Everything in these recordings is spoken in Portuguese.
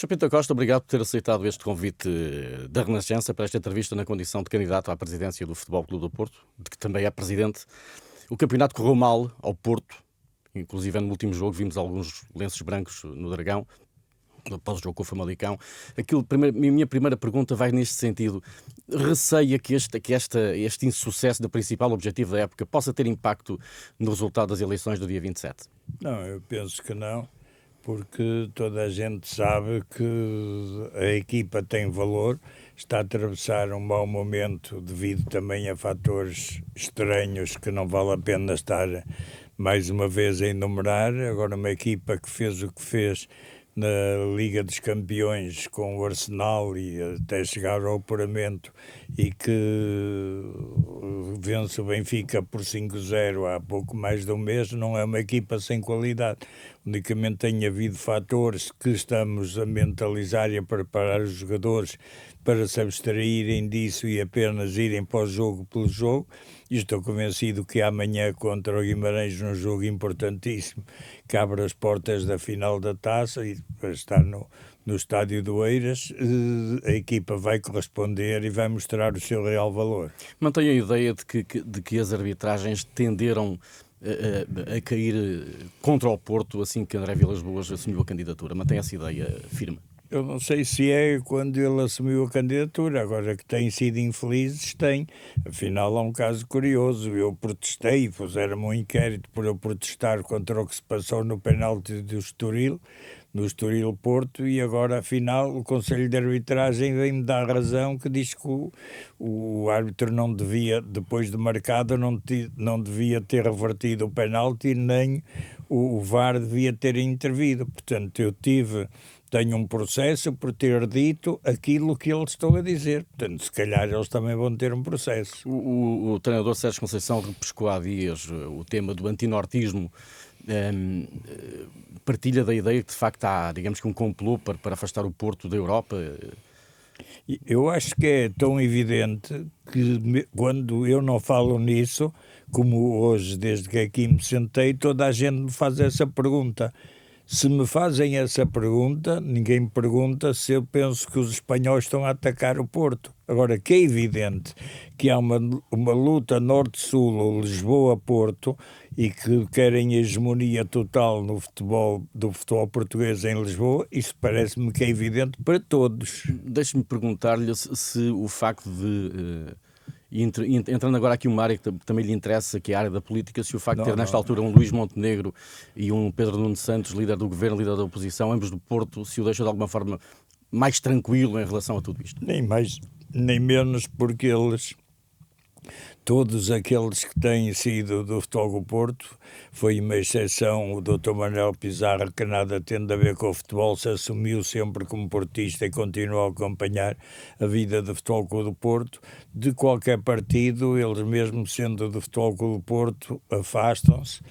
Sr. Pinto Costa, obrigado por ter aceitado este convite da Renascença para esta entrevista na condição de candidato à presidência do Futebol Clube do Porto, de que também é presidente. O campeonato correu mal ao Porto, inclusive no último jogo vimos alguns lenços brancos no Dragão, após o jogo com o Famalicão. A minha primeira pergunta vai neste sentido. Receia que este insucesso do principal objetivo da época possa ter impacto no resultado das eleições do dia 27? Não, eu penso que não, porque toda a gente sabe que a equipa tem valor, está a atravessar um mau momento devido também a fatores estranhos que não vale a pena estar mais uma vez a enumerar. Agora, uma equipa que fez o que fez na Liga dos Campeões com o Arsenal e até chegar ao apuramento, e que vence o Benfica por 5-0 há pouco mais de um mês, não é uma equipa sem qualidade. Unicamente tem havido fatores que estamos a mentalizar e a preparar os jogadores para se abstraírem disso e apenas irem para o jogo pelo jogo. E estou convencido que amanhã contra o Guimarães, num jogo importantíssimo, que abre as portas da final da Taça, e para estar no estádio do Eiras, a equipa vai corresponder e vai mostrar o seu real valor. Mantém a ideia de que as arbitragens tenderam a cair contra o Porto assim que André Vilas-Boas assumiu a candidatura? Mantém essa ideia firme? Eu não sei se é quando ele assumiu a candidatura, agora que têm sido infelizes, tem. Afinal, há um caso curioso. Eu protestei, fizeram-me um inquérito por eu protestar contra o que se passou no penalti do Estoril, no Estoril-Porto, e agora, afinal, o Conselho de Arbitragem vem-me dar razão, que diz que o árbitro não devia, depois de marcado, não devia ter revertido o penalti, nem o VAR devia ter intervido. Portanto, tenho um processo por ter dito aquilo que eles estão a dizer. Portanto, se calhar eles também vão ter um processo. O treinador Sérgio Conceição repescou há dias o tema do antinortismo. Partilha da ideia que de facto há, digamos que um complô para afastar o Porto da Europa? Eu acho que é tão evidente que quando eu não falo nisso, como hoje, desde que aqui me sentei, toda a gente me faz essa pergunta. Se me fazem essa pergunta, ninguém me pergunta se eu penso que os espanhóis estão a atacar o Porto. Agora, que é evidente que há uma luta norte-sul, ou Lisboa-Porto, e que querem hegemonia total no futebol, do futebol português em Lisboa, isso parece-me que é evidente para todos. Deixe-me perguntar-lhe se o facto de... entrando agora aqui uma área que também lhe interessa, que é a área da política, se o facto de ter nesta altura um Luís Montenegro e um Pedro Nuno Santos, líder do governo, líder da oposição, ambos do Porto, se o deixa de alguma forma mais tranquilo em relação a tudo isto? Nem mais, nem menos, porque todos aqueles que têm sido do Futebol do Porto, foi uma exceção o Dr. Manuel Pizarro, que nada tendo a ver com o futebol, se assumiu sempre como portista e continua a acompanhar a vida do Futebol Clube do Porto. De qualquer partido, eles mesmo sendo do Futebol Clube do Porto, afastam-se.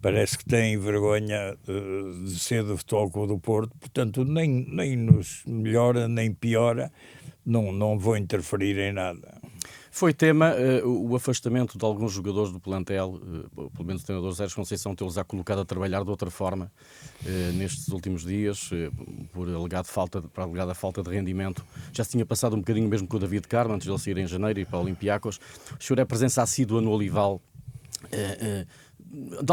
Parece que têm vergonha de ser do Futebol Clube do Porto, portanto nem nos melhora nem piora, não vou interferir em nada. Foi tema o afastamento de alguns jogadores do plantel, pelo menos o treinador Sérgio Conceição tê-los a colocado a trabalhar de outra forma nestes últimos dias, por alegada falta de rendimento. Já se tinha passado um bocadinho mesmo com o David Carmo, antes de ele sair em janeiro e para o Olympiacos. O senhor é presença assídua no Olival. De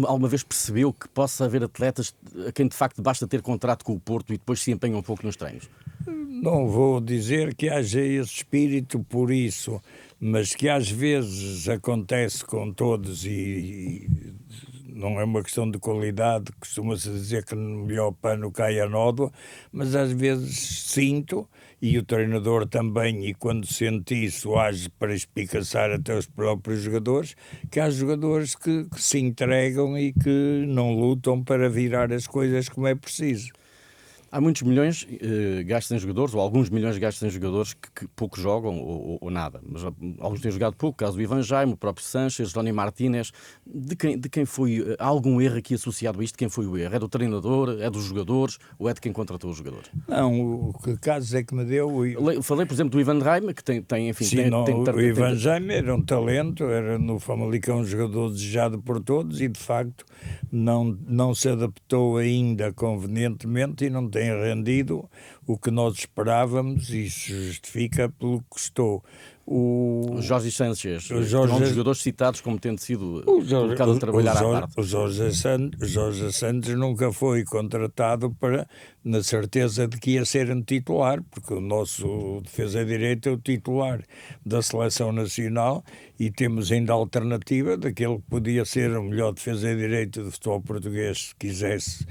alguma vez percebeu que possa haver atletas a quem de facto basta ter contrato com o Porto e depois se empenham um pouco nos treinos? Não vou dizer que haja esse espírito por isso, mas que às vezes acontece com todos e não é uma questão de qualidade, costuma-se dizer que no melhor pano cai a nódoa, mas às vezes sinto, e o treinador também, e quando sente isso age para espicaçar até os próprios jogadores, que há jogadores que se entregam e que não lutam para virar as coisas como é preciso. Há muitos milhões gastos em jogadores, ou alguns milhões gastos em jogadores que pouco jogam ou nada. Mas alguns têm jogado pouco, caso do Ivan Jaime, o próprio Sanches, Johnny Martínez. De quem foi? Há algum erro aqui associado a isto? Quem foi o erro? É do treinador? É dos jogadores? Ou é de quem contratou os jogadores? Não, o que caso é que me deu... Falei, por exemplo, do Ivan Jaime, que tem enfim... Sim, o Ivan Jaime era um talento, era no Famalicão um jogador desejado por todos e, de facto, não se adaptou ainda convenientemente e não tem tem rendido o que nós esperávamos, e isso justifica pelo que custou. O Jorge Sanchez, que é um dos jogadores citados como tendo sido colocado a trabalhar à parte. O Jorge Santos nunca foi contratado na certeza de que ia ser um titular, porque o nosso defesa-direita é o titular da Seleção Nacional e temos ainda a alternativa daquele que podia ser o melhor defesa-direita do futebol português, se quisesse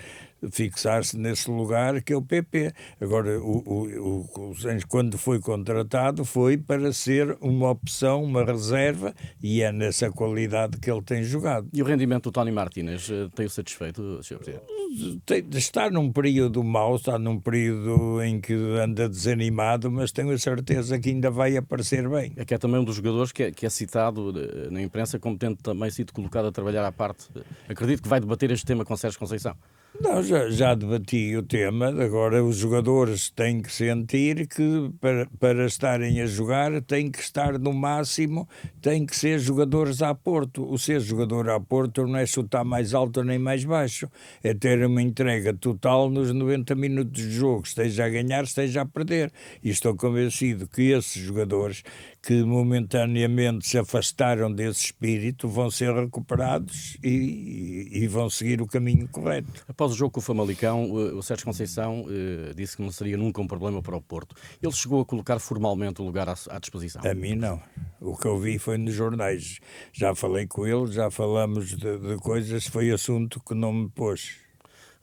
fixar-se nesse lugar, que é o PP. Agora, o Santos, quando foi contratado, foi para ser uma opção, uma reserva, e é nessa qualidade que ele tem jogado. E o rendimento do Tony Martínez tem-o satisfeito, Sr. Presidente? Está num período mau, está num período em que anda desanimado, mas tenho a certeza que ainda vai aparecer bem. É que é também um dos jogadores que é citado na imprensa como tendo também sido colocado a trabalhar à parte. Acredito que vai debater este tema com Sérgio Conceição. Não, já debati o tema. Agora os jogadores têm que sentir que para estarem a jogar têm que estar no máximo, têm que ser jogadores a Porto. O ser jogador a Porto não é chutar mais alto nem mais baixo, é ter uma entrega total nos 90 minutos de jogo, esteja a ganhar, esteja a perder. E estou convencido que esses jogadores que momentaneamente se afastaram desse espírito vão ser recuperados e vão seguir o caminho correto. Após o jogo com o Famalicão, o Sérgio Conceição disse que não seria nunca um problema para o Porto. Ele chegou a colocar formalmente o lugar à disposição? A mim não. O que eu vi foi nos jornais. Já falei com ele, já falamos de coisas, foi assunto que não me pôs.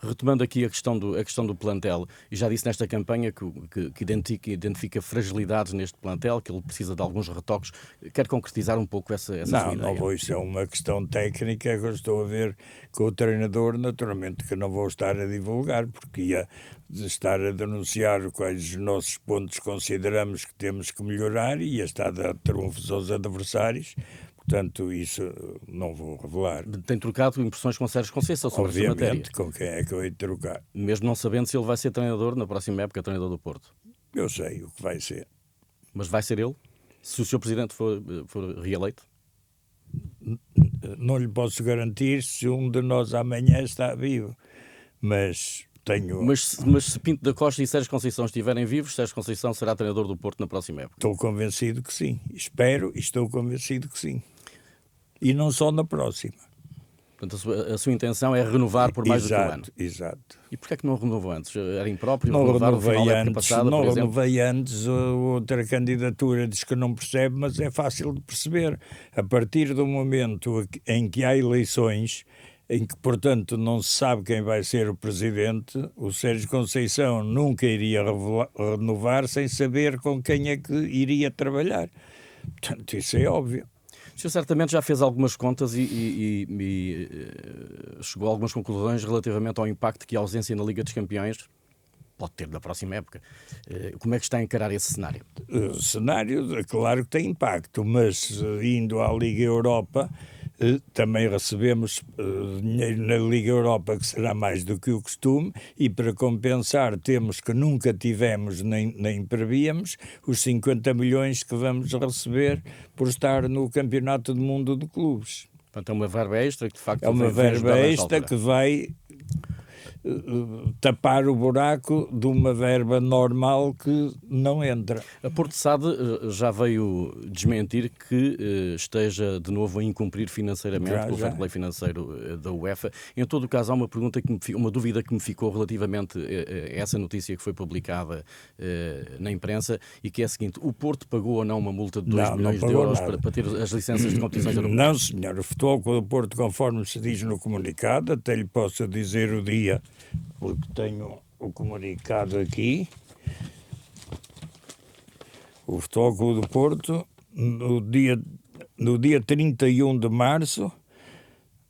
Retomando aqui a questão do plantel, e já disse nesta campanha que identifica fragilidades neste plantel, que ele precisa de alguns retoques. Quer concretizar um pouco essa sua ideia? Não vou, isso é uma questão técnica que eu estou a ver com o treinador, naturalmente que não vou estar a divulgar, porque ia estar a denunciar quais os nossos pontos consideramos que temos que melhorar e ia estar a dar trunfos aos adversários. Portanto, isso não vou revelar. Tem trocado impressões com Sérgio Conceição sobre esta matéria? Obviamente, com quem é que eu hei de trocar? Mesmo não sabendo se ele vai ser treinador na próxima época, treinador do Porto? Eu sei o que vai ser. Mas vai ser ele? Se o Sr. Presidente for reeleito? Não lhe posso garantir se um de nós amanhã está vivo, mas tenho... Mas se Pinto da Costa e Sérgio Conceição estiverem vivos, Sérgio Conceição será treinador do Porto na próxima época? Estou convencido que sim. Espero e estou convencido que sim. E não só na próxima. Portanto, a sua intenção é renovar por mais do que um ano. Exato. E porquê é que não renovou antes? Era impróprio não renovar no renovei final da época antes, passada, não por exemplo? renovei antes. Outra candidatura diz que não percebe, mas é fácil de perceber. A partir do momento em que há eleições, em que, portanto, não se sabe quem vai ser o presidente, o Sérgio Conceição nunca iria renovar sem saber com quem é que iria trabalhar. Portanto, isso é óbvio. O senhor certamente já fez algumas contas e chegou a algumas conclusões relativamente ao impacto que a ausência na Liga dos Campeões pode ter na próxima época. Como é que está a encarar esse cenário? O cenário, claro que tem impacto, mas indo à Liga Europa, também recebemos dinheiro na Liga Europa que será mais do que o costume, e para compensar temos que nunca tivemos nem prevíamos os 50 milhões que vamos receber por estar no Campeonato do Mundo de Clubes. Portanto, é uma verba extra que de facto... É uma verba extra que vai tapar o buraco de uma verba normal que não entra. A Porto SAD já veio desmentir que esteja de novo a incumprir financeiramente o fair play financeiro da UEFA. Em todo o caso, há uma dúvida que me ficou relativamente a essa notícia que foi publicada na imprensa, e que é a seguinte: o Porto pagou ou não uma multa de 2 milhões de euros para ter as licenças de competições europeias? Não, senhor. O Futebol Clube do Porto, conforme se diz no comunicado, até lhe posso dizer o dia, porque tenho o comunicado aqui. O Futebol Clube do Porto, no dia 31 de março,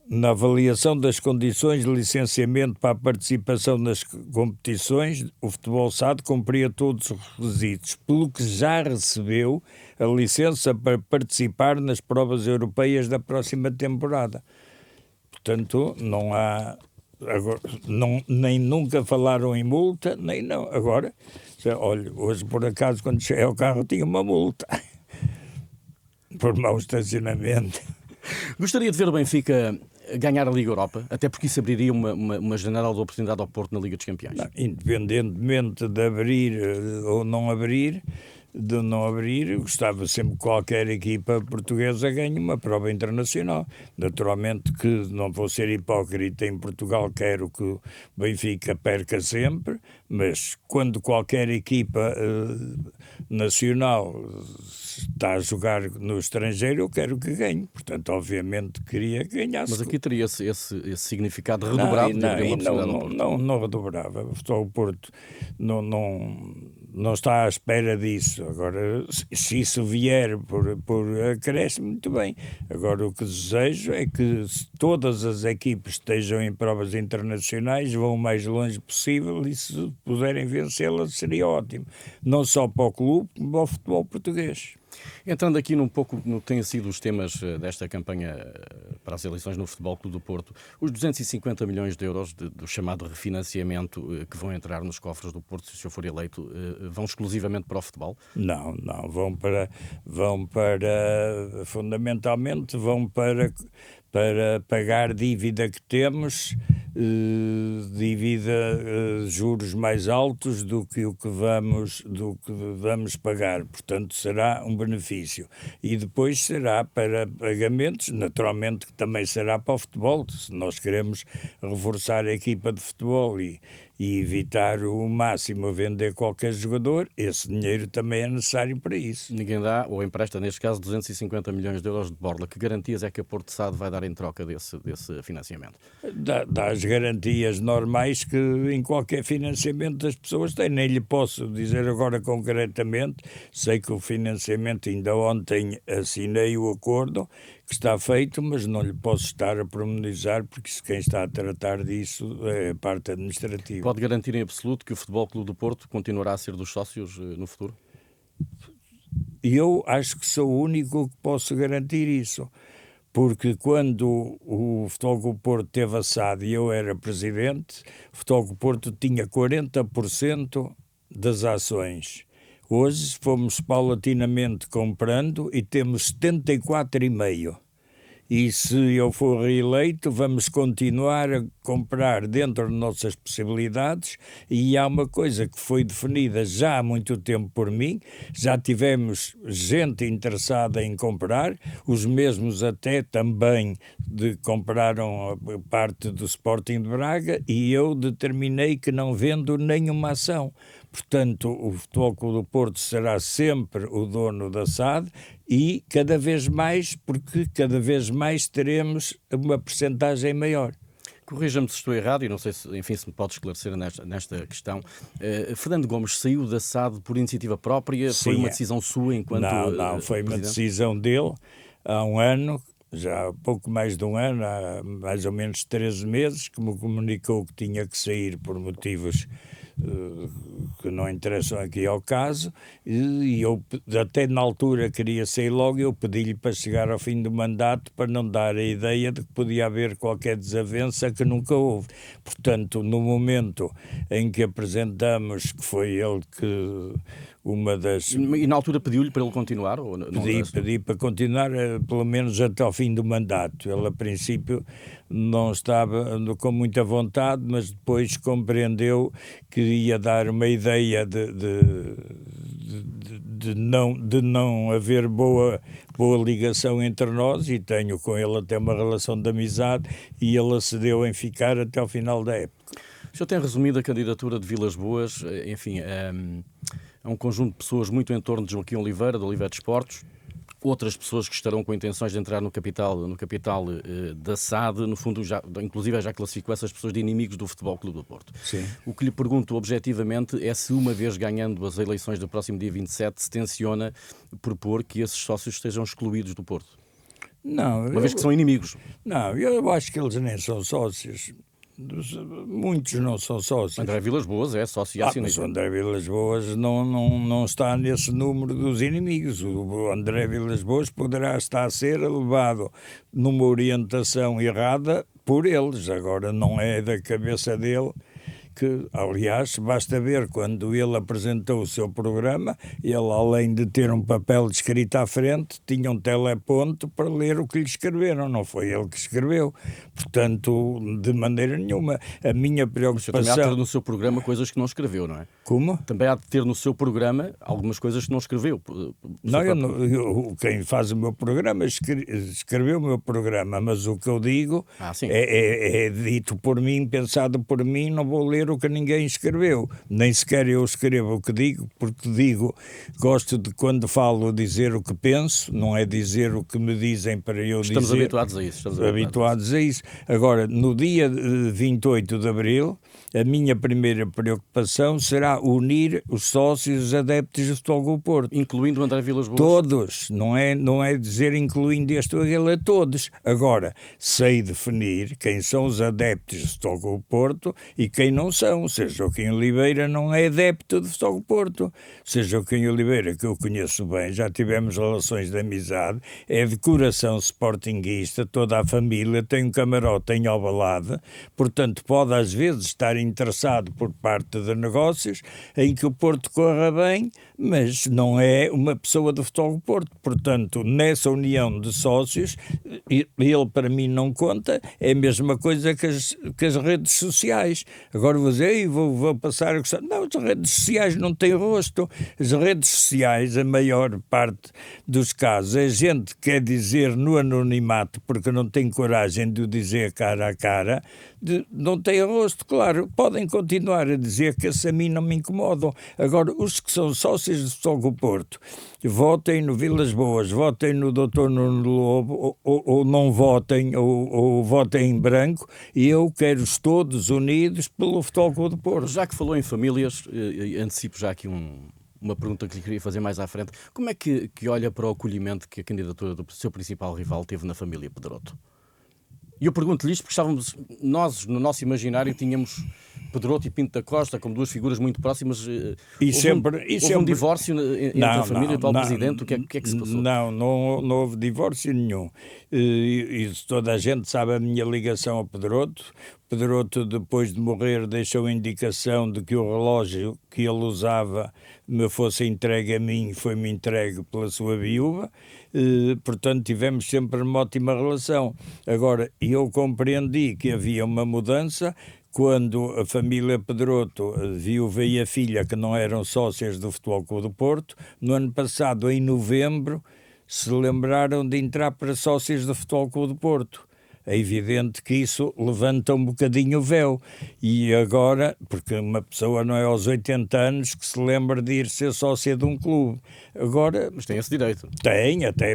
na avaliação das condições de licenciamento para a participação nas competições, o Futebol SAD cumpria todos os requisitos, pelo que já recebeu a licença para participar nas provas europeias da próxima temporada. Portanto, não há... Agora, nem nunca falaram em multa, nem não. Agora, olha, hoje por acaso quando cheguei ao carro tinha uma multa por mau estacionamento. Gostaria de ver o Benfica ganhar a Liga Europa, até porque isso abriria uma janela de oportunidade ao Porto na Liga dos Campeões. Não, independentemente de abrir ou não abrir, gostava sempre que qualquer equipa portuguesa ganhe uma prova internacional. Naturalmente que não vou ser hipócrita, em Portugal quero que o Benfica perca sempre, mas quando qualquer equipa nacional está a jogar no estrangeiro, eu quero que ganhe. Portanto, obviamente queria que ganhasse. Mas aqui teria esse significado redobrado de abrir uma possibilidade ao Porto. Não redobrava. O Porto não está à espera disso. Agora, se isso vier por acréscimo, muito bem. Agora, o que desejo é que todas as equipes estejam em provas internacionais, vão o mais longe possível, e se puderem vencê-las seria ótimo. Não só para o clube, como para o futebol português. Entrando aqui num pouco no que têm sido os temas desta campanha para as eleições no Futebol Clube do Porto, os 250 milhões de euros do chamado refinanciamento que vão entrar nos cofres do Porto, se o senhor for eleito, vão exclusivamente para o futebol? Não, fundamentalmente vão para pagar dívida que temos, juros mais altos do que vamos pagar. Portanto, será um benefício. E depois será para pagamentos, naturalmente que também será para o futebol. Se nós queremos reforçar a equipa de futebol e evitar o máximo a vender qualquer jogador, esse dinheiro também é necessário para isso. Ninguém dá, ou empresta, neste caso, 250 milhões de euros de borla. Que garantias é que a Porto SAD vai dar em troca desse financiamento? Dá as garantias normais que em qualquer financiamento as pessoas têm. Nem lhe posso dizer agora concretamente. Sei que o financiamento, ainda ontem assinei o acordo que está feito, mas não lhe posso estar a pormenorizar, porque quem está a tratar disso é a parte administrativa. Pode garantir em absoluto que o Futebol Clube do Porto continuará a ser dos sócios no futuro? Eu acho que sou o único que posso garantir isso, porque quando o Futebol Clube do Porto teve a SAD e eu era presidente, o Futebol Clube do Porto tinha 40% das ações. Hoje fomos paulatinamente comprando e temos 74,5%. E se eu for reeleito, vamos continuar a comprar dentro de nossas possibilidades. E há uma coisa que foi definida já há muito tempo por mim, já tivemos gente interessada em comprar, os mesmos até também compraram a parte do Sporting de Braga, e eu determinei que não vendo nenhuma ação. Portanto, o Futebol Clube do Porto será sempre o dono da SAD e cada vez mais, porque cada vez mais teremos uma percentagem maior. Corrija-me se estou errado e não sei se, enfim, se me pode esclarecer nesta questão. Fernando Gomes saiu da SAD por iniciativa própria? Sim, foi uma decisão sua enquanto Não, foi uma presidente? decisão dele há um ano, já há pouco mais de um ano, há mais ou menos 13 meses, que me comunicou que tinha que sair por motivos que não interessam aqui ao caso, e eu até na altura queria sair logo. Eu pedi-lhe para chegar ao fim do mandato, para não dar a ideia de que podia haver qualquer desavença, que nunca houve. Portanto, no momento em que apresentamos, que foi ele que uma das... E na altura pediu-lhe para ele continuar? Ou não? Pedi para continuar pelo menos até ao fim do mandato. Ele, a princípio, não estava com muita vontade, mas depois compreendeu que ia dar uma ideia de não haver boa ligação entre nós, e tenho com ele até uma relação de amizade, e ele acedeu em ficar até ao final da época. O senhor tem resumido a candidatura de Vilas Boas, enfim, a um conjunto de pessoas muito em torno de Joaquim Oliveira, de Oliveira Desportos, outras pessoas que estarão com intenções de entrar no capital da SAD, no fundo, inclusive já classificou essas pessoas de inimigos do Futebol Clube do Porto. Sim. O que lhe pergunto objetivamente é se, uma vez ganhando as eleições do próximo dia 27, se tenciona propor que esses sócios estejam excluídos do Porto. Não, uma vez que são inimigos. Não, eu acho que eles nem são sócios. Muitos não são sócios. André Vilas Boas é sócio e acionista. Mas o André Vilas Boas não está nesse número dos inimigos. O André Vilas Boas poderá estar a ser levado numa orientação errada por eles. Agora, não é da cabeça dele que, aliás, basta ver quando ele apresentou o seu programa, ele, além de ter um papel escrito à frente, tinha um teleponto para ler o que lhe escreveram, não foi ele que escreveu. Portanto, de maneira nenhuma. A minha Mas também há de ter preocupação... no seu programa coisas que não escreveu, não é? Como? Também há de ter no seu programa algumas coisas que não escreveu. Não, quem faz o meu programa escreveu o meu programa, mas o que eu digo Sim. é dito por mim, pensado por mim, não vou ler o que ninguém escreveu. Nem sequer eu escrevo o que digo, porque digo, gosto de, quando falo, dizer o que penso, não é dizer o que me dizem para eu dizer. Estamos habituados a isso. Estamos habituados a isso. Agora, no dia 28 de Abril, a minha primeira preocupação será unir os sócios adeptos do Futebol Clube do Porto. Incluindo o André Vilas-Boas? Todos, não é dizer incluindo este ou aquele, a todos. Agora, sei definir quem são os adeptos do Futebol Clube do Porto e quem não são. Ou seja, Joaquim Oliveira não é adepto do Futebol Clube do Porto. Ou seja, Joaquim Oliveira, que eu conheço bem, já tivemos relações de amizade, é de coração sportinguista, toda a família tem um camarote em Alvalade, portanto pode às vezes estar interessado por parte de negócios em que o Porto corra bem, mas não é uma pessoa do Futebol do Porto. Portanto, nessa união de sócios, ele para mim não conta, é a mesma coisa que as redes sociais. Agora vou dizer, vou passar a questão. Não, as redes sociais não têm rosto. As redes sociais, a maior parte dos casos, a gente quer dizer no anonimato, porque não tem coragem de o dizer cara a cara, não tem rosto, claro. Podem continuar a dizer que a mim não me incomodam. Agora, os que são sócios do Futebol Clube do Porto, votem no Vilas-Boas, votem no Dr. Nuno Lobo, ou não votem, ou votem em branco, e eu quero-os todos unidos pelo Futebol Clube do Porto. Já que falou em famílias, antecipo já aqui uma pergunta que lhe queria fazer mais à frente. Como é que olha para o acolhimento que a candidatura do seu principal rival teve na família Pedroto? E eu pergunto-lhe isto porque nós, no nosso imaginário, tínhamos Pedroto e Pinto da Costa como duas figuras muito próximas. Houve um divórcio entre a família e o atual presidente? O que é que se passou? Não houve divórcio nenhum. E toda a gente sabe a minha ligação a Pedroto. Pedroto, depois de morrer, deixou a indicação de que o relógio que ele usava me fosse entregue a mim e foi-me entregue pela sua viúva. Portanto, tivemos sempre uma ótima relação. Agora, eu compreendi que havia uma mudança quando a família Pedroto, a viúva e a filha, que não eram sócias do Futebol Clube do Porto, no ano passado, em novembro, se lembraram de entrar para sócios do Futebol Clube do Porto. É evidente que isso levanta um bocadinho o véu. E agora, porque uma pessoa não é aos 80 anos que se lembra de ir ser sócia de um clube. Agora, mas tem esse direito. Tem, até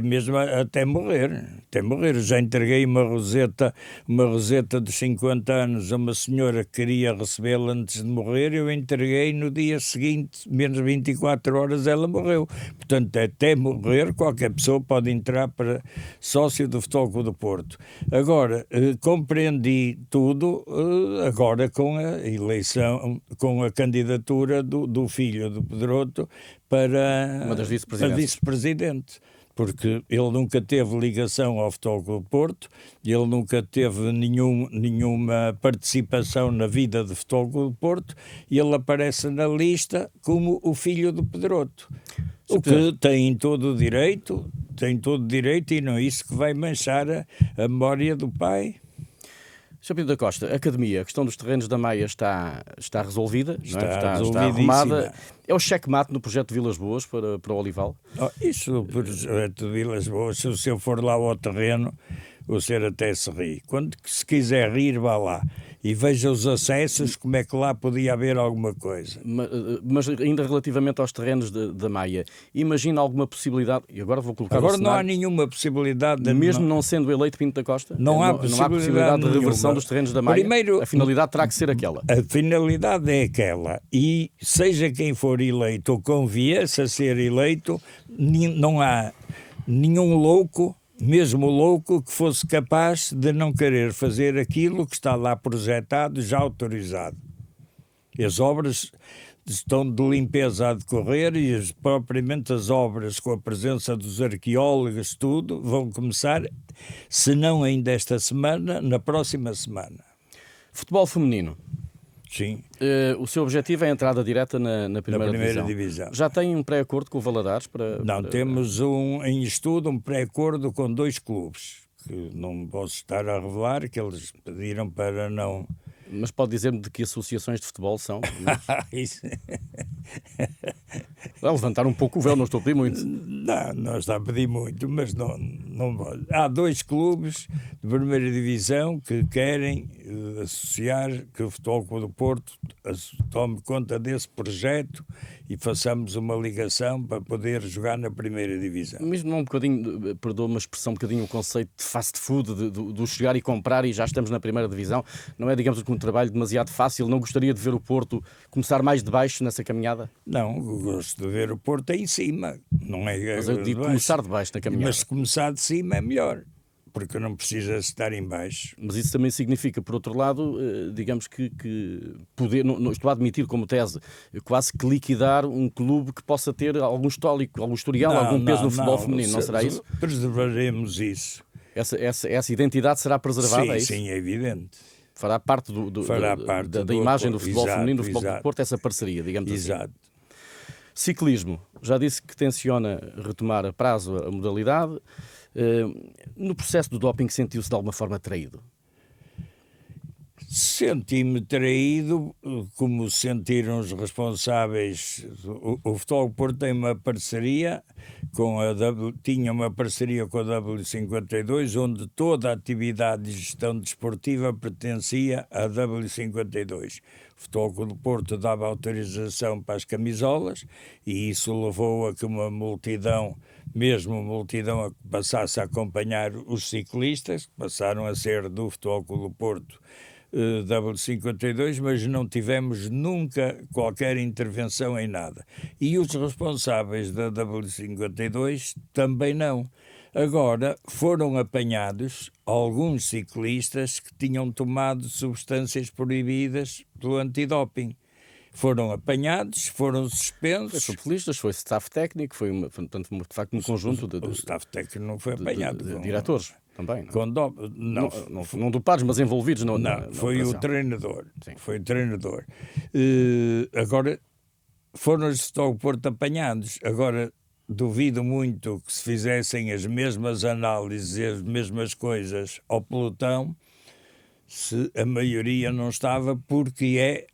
morrer. Até morrer. Já entreguei uma roseta dos 50 anos a uma senhora que queria recebê-la antes de morrer. Eu entreguei no dia seguinte, menos 24 horas, ela morreu. Portanto, até morrer, qualquer pessoa pode entrar para sócio do Futebol Clube do Porto. Agora, compreendi tudo agora com a eleição, com a candidatura do filho do Pedroto para uma das vice-presidente. Porque ele nunca teve ligação ao Futebol Clube do Porto, ele nunca teve nenhuma participação na vida do Futebol Clube do Porto, e ele aparece na lista como o filho do Pedroto. O que tem todo o direito, e não é isso que vai manchar a memória do pai. Sr. Pinto da Costa, a academia, a questão dos terrenos da Maia está resolvida, está arrumada. É o checkmate no projeto de Vilas-Boas para o Olival? Isso, o projeto de Vilas-Boas, se eu for lá ao terreno, o senhor até se ri. Quando se quiser rir, vá lá e veja os acessos, como é que lá podia haver alguma coisa. Mas ainda relativamente aos terrenos da Maia, imagina alguma possibilidade, e agora vou colocar agora não há nenhuma possibilidade. Mesmo não sendo eleito Pinto da Costa? Não há possibilidade de reversão dos terrenos da Maia? Primeiro, a finalidade terá que ser aquela. A finalidade é aquela, e seja quem for eleito ou conviesse a ser eleito, não há nenhum louco, mesmo louco, que fosse capaz de não querer fazer aquilo que está lá projetado, já autorizado. As obras estão de limpeza a decorrer e propriamente as obras, com a presença dos arqueólogos, tudo, vão começar, se não ainda esta semana, na próxima semana. Futebol feminino. sim. O seu objetivo é a entrada direta na primeira divisão. Já tem um pré-acordo com o Valadares? Não, temos em estudo um pré-acordo com 2 clubes, que não posso estar a revelar, que eles pediram para não... Mas pode dizer-me de que associações de futebol são? Isso. Vai levantar um pouco o véu, não estou a pedir muito. Não está a pedir muito, mas não. Há 2 clubes de primeira divisão que querem associar, que o Futebol Clube do Porto tome conta desse projeto e façamos uma ligação para poder jogar na primeira divisão. Mesmo um bocadinho, perdoa-me a expressão, um bocadinho o conceito de fast food, do chegar e comprar e já estamos na primeira divisão, não é, digamos, um trabalho demasiado fácil? Não gostaria de ver o Porto começar mais de baixo nessa caminhada? Não, gosto de ver o Porto em cima, não é? Mas eu digo começar de baixo na caminhada. Mas se começar de cima é melhor, porque não precisa estar em baixo. Mas isso também significa, por outro lado, digamos que poder, não estou a admitir como tese, quase que liquidar um clube que possa ter algum histórico, algum historial, algum peso no futebol feminino, não será isso? Preservaremos isso. Essa identidade será preservada, sim, é isso? Sim, é evidente. Fará parte da imagem do futebol feminino, do futebol do Porto, essa parceria, digamos assim. Exato. Ciclismo, já disse que tenciona retomar a prazo a modalidade. No processo do doping sentiu-se de alguma forma traído? Senti-me traído, como sentiram os responsáveis. O Futebol Porto tem uma parceria tinha uma parceria com a W52, onde toda a atividade de gestão desportiva pertencia à W52. O Futebol do Porto dava autorização para as camisolas e isso levou a que uma multidão a que passasse a acompanhar os ciclistas, que passaram a ser do Futebol do Porto W52, mas não tivemos nunca qualquer intervenção em nada. E os responsáveis da W52 também não. Agora foram apanhados alguns ciclistas que tinham tomado substâncias proibidas pelo antidoping. Foram apanhados, foram suspensos. Foi futebolistas, foi staff técnico, foi portanto, de facto um conjunto de... O staff técnico não foi apanhado. De diretores. Também, não? Não dopados, mas envolvidos na foi operação. O treinador. Sim. Foi o treinador. Agora, foram os do Porto apanhados. Agora, duvido muito que se fizessem as mesmas análises e as mesmas coisas ao pelotão, se a maioria não estava, porque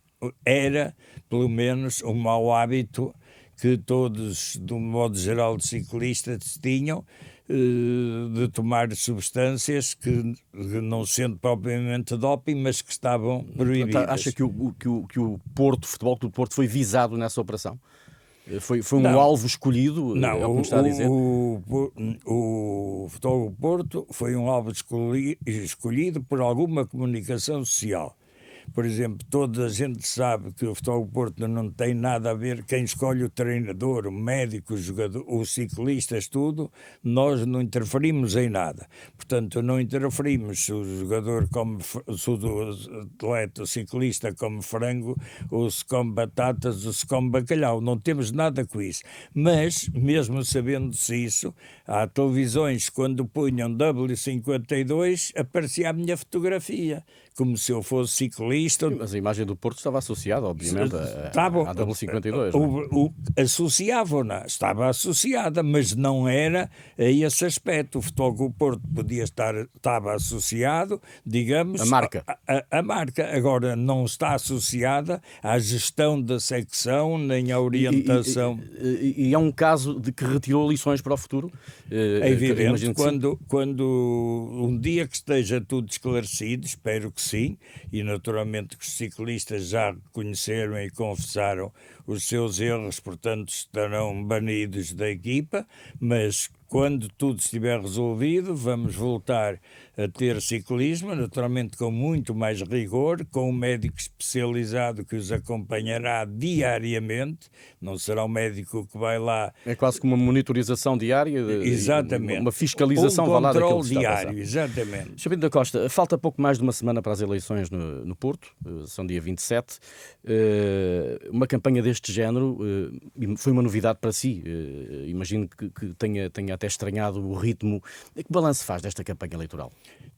era, pelo menos, um mau hábito que todos, do modo geral, de ciclistas tinham, de tomar substâncias que não sendo propriamente doping, mas que estavam proibidas. Acha que o Porto, Futebol Clube do Porto, foi visado nessa operação? Foi um alvo escolhido? Não, é o que me está a dizer? O Futebol do Porto foi um alvo escolhido por alguma comunicação social. Por exemplo, toda a gente sabe que o Futebol do Porto não tem nada a ver quem escolhe o treinador, o médico, o jogador, os ciclistas, tudo. Nós não interferimos em nada. Portanto, não interferimos se o jogador come, se o atleta, o ciclista come frango, ou se come batatas, ou se come bacalhau. Não temos nada com isso. Mas, mesmo sabendo-se isso, há televisões, quando punham W52, aparecia a minha fotografia, como se eu fosse ciclista. Mas a imagem do Porto estava associada, obviamente, à W52. Associavam-na, estava associada, mas não era a esse aspecto. O Futebol do Porto estava associado, digamos... A marca. A marca. Agora, não está associada à gestão da secção, nem à orientação. E é um caso de que retirou lições para o futuro? É evidente, quando um dia que esteja tudo esclarecido, espero que sim, e naturalmente que os ciclistas já reconheceram e confessaram os seus erros, portanto estarão banidos da equipa, mas quando tudo estiver resolvido, vamos voltar a ter ciclismo, naturalmente com muito mais rigor, com um médico especializado que os acompanhará diariamente, não será um médico que vai lá... É quase como uma monitorização diária, exatamente, uma fiscalização, um controle diário, exatamente. Sr. Pinto da Costa, falta pouco mais de uma semana para as eleições no Porto, são dia 27, uma campanha deste género foi uma novidade para si, imagino que tenha até estranhado o ritmo. Que balanço faz desta campanha eleitoral?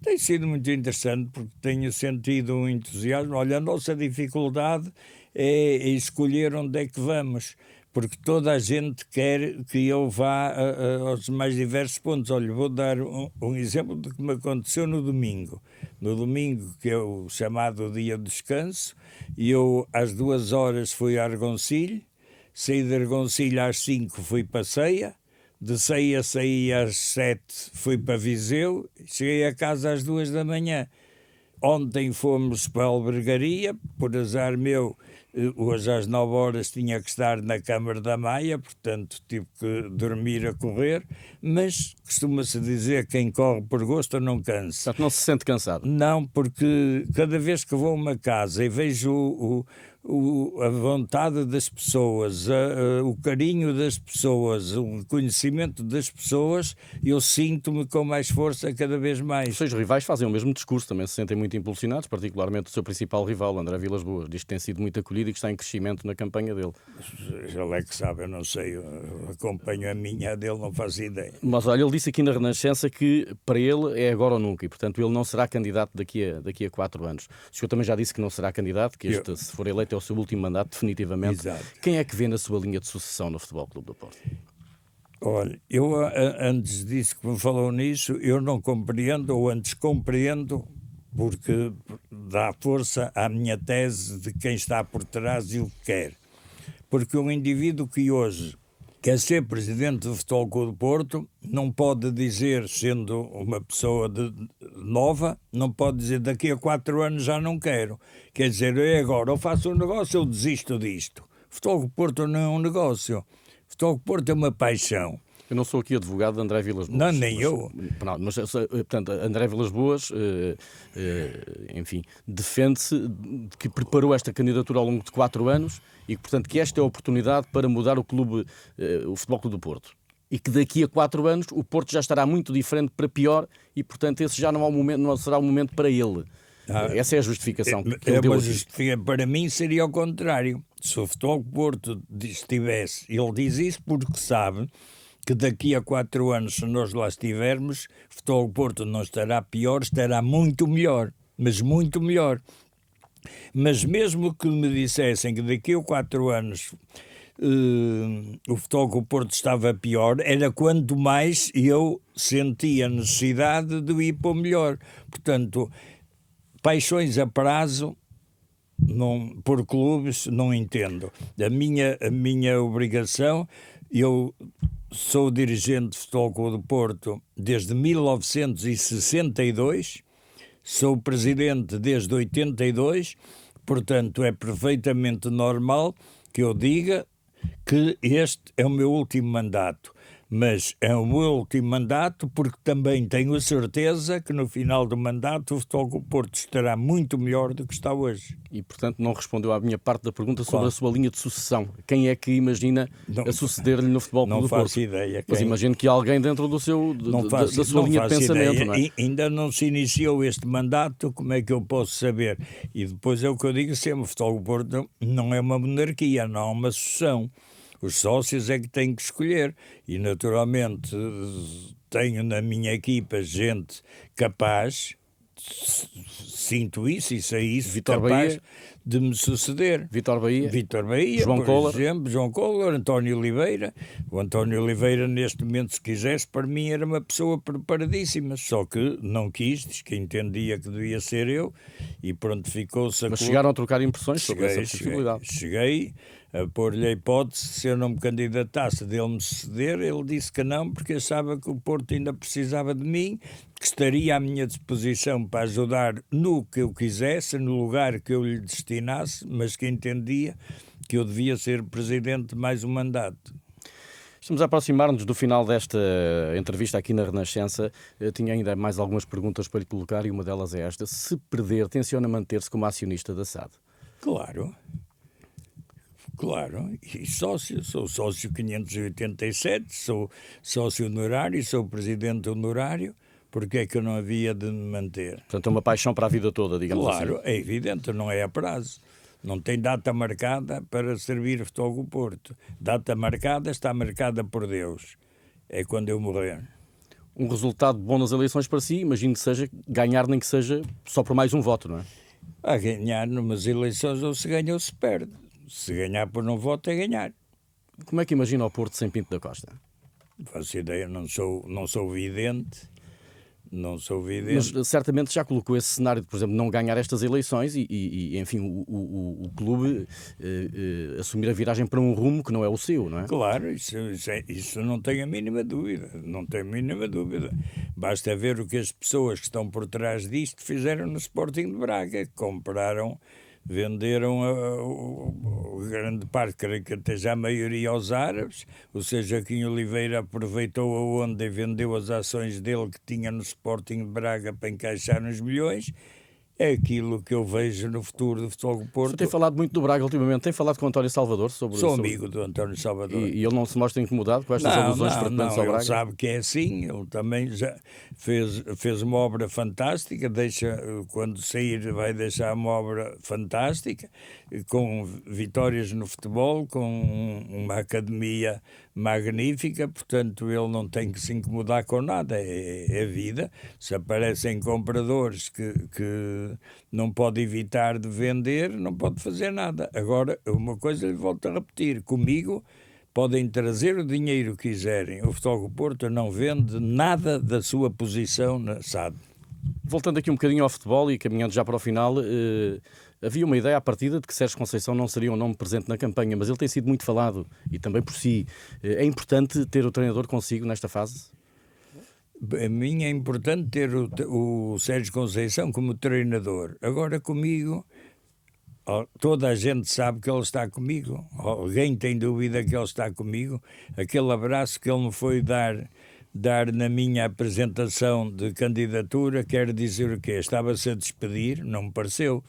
Tem sido muito interessante porque tenho sentido um entusiasmo. Olha, a nossa dificuldade é escolher onde é que vamos, porque toda a gente quer que eu vá aos mais diversos pontos. Olha, vou dar um exemplo do que me aconteceu no domingo. No domingo, que é o chamado dia de descanso, e eu às 2 horas fui a Argoncilho, saí de Argoncilho às 5 fui para Ceia, de Ceia saí às 7 fui para Viseu, cheguei a casa às 2 da manhã. Ontem fomos para a albergaria, por azar meu, hoje às 9 horas tinha que estar na Câmara da Maia, portanto tive que dormir a correr, mas costuma-se dizer que quem corre por gosto não cansa. Portanto, não se sente cansado? Não, porque cada vez que vou a uma casa e vejo a vontade das pessoas, o carinho das pessoas, o conhecimento das pessoas, eu sinto-me com mais força cada vez mais. Os seus rivais fazem o mesmo discurso, também se sentem muito impulsionados, particularmente o seu principal rival, André Vilas-Boas. Diz que tem sido muito acolhido e que está em crescimento na campanha dele. Ele é que sabe, eu não sei, eu acompanho a minha, a dele não faço ideia. Mas olha, ele disse aqui na Renascença que para ele é agora ou nunca e, portanto, ele não será candidato daqui a 4 anos. O senhor também já disse que não será candidato, que este, se for eleito, é o seu último mandato, definitivamente. Exato. Quem é que vê na sua linha de sucessão no Futebol Clube do Porto? Olha, eu antes disso que me falou nisso, eu não compreendo, ou antes compreendo, porque dá força à minha tese de quem está por trás e o que quer. Porque um indivíduo que hoje quer ser presidente do Futebol Clube do Porto não pode dizer, sendo uma pessoa nova, não pode dizer daqui a 4 anos já não quero. Quer dizer, eu agora ou faço um negócio ou desisto disto. O Futebol Clube do Porto não é um negócio. O Futebol Clube do Porto é uma paixão. Eu não sou aqui advogado de André Vilas-Boas. Não, nem eu. Mas, portanto, André Vilas-Boas, enfim, defende-se de que preparou esta candidatura ao longo de 4 anos e que, portanto, que esta é a oportunidade para mudar o clube, o Futebol Clube do Porto. E que daqui a 4 anos o Porto já estará muito diferente para pior e, portanto, esse já não será o momento para ele. Essa é a justificação que ele deu aqui. Para mim seria ao contrário. Se o Futebol Clube do Porto estivesse, ele diz isso porque sabe que daqui a 4 anos, se nós lá estivermos, o Futebol Clube do Porto não estará pior, estará muito melhor, mas muito melhor. Mas mesmo que me dissessem que daqui a 4 anos o Futebol Clube do Porto estava pior, era quanto mais eu sentia a necessidade de ir para o melhor. Portanto, paixões a prazo, não, por clubes, não entendo. A minha obrigação, eu sou dirigente de Futebol Clube do Porto desde 1962, sou presidente desde 82, portanto é perfeitamente normal que eu diga que este é o meu último mandato. Mas é o meu último mandato porque também tenho a certeza que no final do mandato o Futebol Clube do Porto estará muito melhor do que está hoje. E, portanto, não respondeu à minha parte da pergunta sobre a sua linha de sucessão. Quem é que imagina a suceder-lhe no Futebol Clube do Porto? Não faço ideia. Mas imagino que há alguém dentro da sua linha de pensamento. Ideia. Não é? Ainda não se iniciou este mandato, como é que eu posso saber? E depois é o que eu digo sempre, o Futebol Clube do Porto não é uma monarquia, não é uma sucessão. Os sócios é que têm que escolher e, naturalmente, tenho na minha equipa gente capaz, sinto isso e sei isso, Vítor capaz Bahia, de me suceder. Vítor Bahia, João Collor, exemplo, João Collor, António Oliveira. O António Oliveira, neste momento, se quisesse, para mim era uma pessoa preparadíssima, só que não quis, diz que entendia que devia ser eu e pronto, ficou-se. Mas chegaram a trocar impressões sobre essa possibilidade. Cheguei a pôr-lhe a hipótese, se eu não me candidatasse, dele me ceder. Ele disse que não, porque achava que o Porto ainda precisava de mim, que estaria à minha disposição para ajudar no que eu quisesse, no lugar que eu lhe destinasse, mas que entendia que eu devia ser presidente de mais um mandato. Estamos a aproximar-nos do final desta entrevista aqui na Renascença. Eu tinha ainda mais algumas perguntas para lhe colocar e uma delas é esta. Se perder, tenciona manter-se como acionista da SAD? Claro, e sócio, sou sócio 587, sou sócio honorário, sou presidente honorário, porque é que eu não havia de me manter? Portanto, é uma paixão para a vida toda, digamos assim. Claro, é evidente, não é a prazo. Não tem data marcada para servir o Futebol Clube do Porto. Data marcada está marcada por Deus. É quando eu morrer. Um resultado bom nas eleições para si, imagino que seja ganhar, nem que seja só por mais um voto, não é? A ganhar numas eleições ou se ganha ou se perde. Se ganhar por não voto é ganhar. Como é que imagina o Porto sem Pinto da Costa? Não faço ideia, não sou vidente. Não sou vidente. Mas certamente já colocou esse cenário de, por exemplo, não ganhar estas eleições enfim, o clube assumir a viragem para um rumo que não é o seu, não é? Claro, isso não tenho a mínima dúvida. Não tenho a mínima dúvida. Basta ver o que as pessoas que estão por trás disto fizeram no Sporting de Braga. Compraram, venderam grande parte, creio que até já a maioria aos árabes. O Joaquim Oliveira aproveitou a onda e vendeu as ações dele que tinha no Sporting de Braga para encaixar uns milhões. É aquilo que eu vejo no futuro do Futebol do Porto. Você tem falado muito do Braga ultimamente, tem falado com o António Salvador sobre... Sou amigo do António Salvador. E ele não se mostra incomodado com estas alusões frequentes ao Braga? Ele sabe que é assim, ele também já fez uma obra fantástica, quando sair vai deixar uma obra fantástica, com vitórias no futebol, com uma academia magnífica, portanto ele não tem que se incomodar com nada, é vida. Se aparecem compradores que não pode evitar de vender, não pode fazer nada. Agora, uma coisa lhe volto a repetir, comigo podem trazer o dinheiro que quiserem, o Futebol do Porto não vende nada da sua posição na SAD. Voltando aqui um bocadinho ao futebol e caminhando já para o final, havia uma ideia à partida de que Sérgio Conceição não seria um nome presente na campanha, mas ele tem sido muito falado, e também por si. É importante ter o treinador consigo nesta fase? A mim é importante ter o Sérgio Conceição como treinador. Agora comigo, toda a gente sabe que ele está comigo. Alguém tem dúvida que ele está comigo? Aquele abraço que ele me foi dar na minha apresentação de candidatura, quer dizer o quê? Estava-se a despedir? Não me pareceu.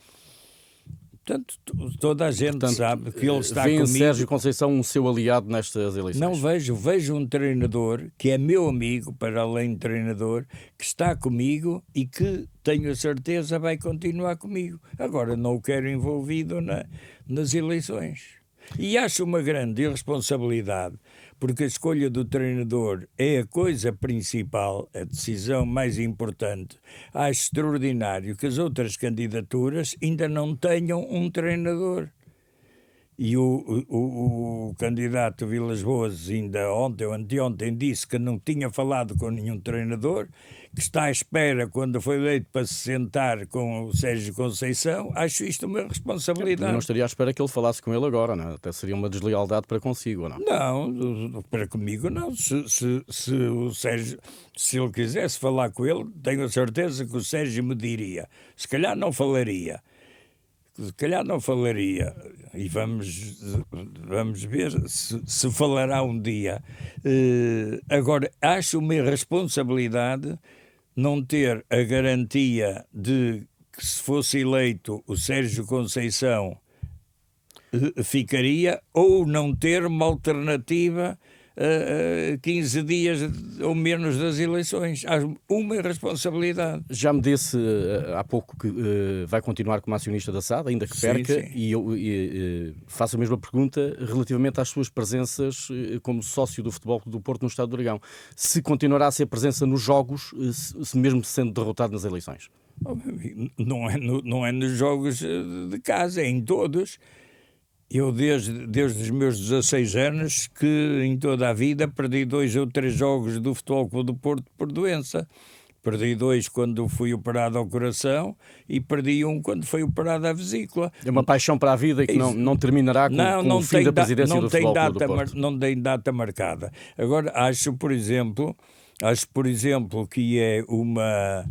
Portanto, toda a gente sabe que ele está comigo. Vê em Sérgio Conceição um seu aliado nestas eleições? Não vejo um treinador que é meu amigo, para além de treinador, que está comigo e que, tenho a certeza, vai continuar comigo. Agora, não o quero envolvido nas eleições. E acho uma grande irresponsabilidade, porque a escolha do treinador é a coisa principal, a decisão mais importante. Acho extraordinário que as outras candidaturas ainda não tenham um treinador. E o candidato Vilas Boas ainda ontem ou anteontem disse que não tinha falado com nenhum treinador, que está à espera quando foi eleito para se sentar com o Sérgio Conceição. Acho isto uma responsabilidade. Eu não estaria à espera que ele falasse com ele agora, não é? Até seria uma deslealdade para consigo, ou não? Não, para comigo não. Se o Sérgio, se ele quisesse falar com ele, tenho a certeza que o Sérgio me diria. Se calhar não falaria. E vamos ver se falará um dia. Agora, acho uma irresponsabilidade não ter a garantia de que, se fosse eleito o Sérgio Conceição, ficaria, ou não ter uma alternativa 15 dias ou menos das eleições. Há uma irresponsabilidade. Já me disse há pouco que vai continuar como acionista da SAD, ainda que perca, sim. E eu faço a mesma pergunta relativamente às suas presenças como sócio do Futebol do Porto no Estado do Dragão. Se continuará a ser presença nos jogos, mesmo sendo derrotado nas eleições? Não é nos jogos de casa, é em todos. Eu, desde os meus 16 anos, que em toda a vida perdi 2 ou 3 jogos do Futebol Clube do Porto por doença. Perdi 2 quando fui operado ao coração e perdi 1 quando foi operado à vesícula. É uma paixão para a vida e que não terminará com o fim da presidência do Futebol Clube do Porto. Não tem data marcada. Agora, acho, por exemplo, que é uma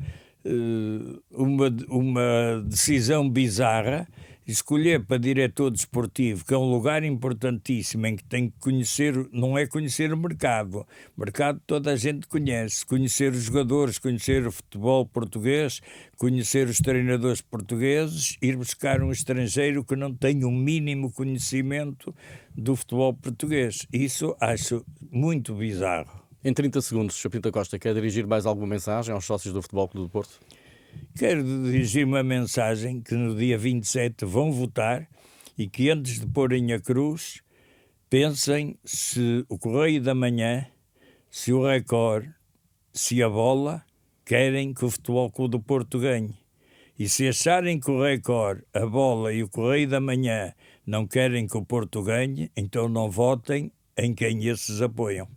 decisão bizarra escolher para diretor desportivo, que é um lugar importantíssimo em que tem que conhecer, não é conhecer o mercado. O mercado toda a gente conhece. Conhecer os jogadores, conhecer o futebol português, conhecer os treinadores portugueses, ir buscar um estrangeiro que não tem o mínimo conhecimento do futebol português. Isso acho muito bizarro. Em 30 segundos, Sr. Pinto da Costa, quer dirigir mais alguma mensagem aos sócios do Futebol Clube do Porto? Quero dirigir uma mensagem que no dia 27 vão votar e que antes de porem a cruz pensem se o Correio da Manhã, se o Record, se a Bola querem que o Futebol Clube do Porto ganhe. E se acharem que o Record, a Bola e o Correio da Manhã não querem que o Porto ganhe, então não votem em quem esses apoiam.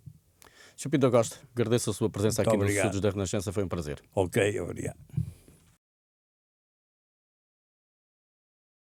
Sr. Pinto da Costa, agradeço a sua presença Muito aqui nos obrigado. estúdios da Renascença, foi um prazer. Ok, obrigado.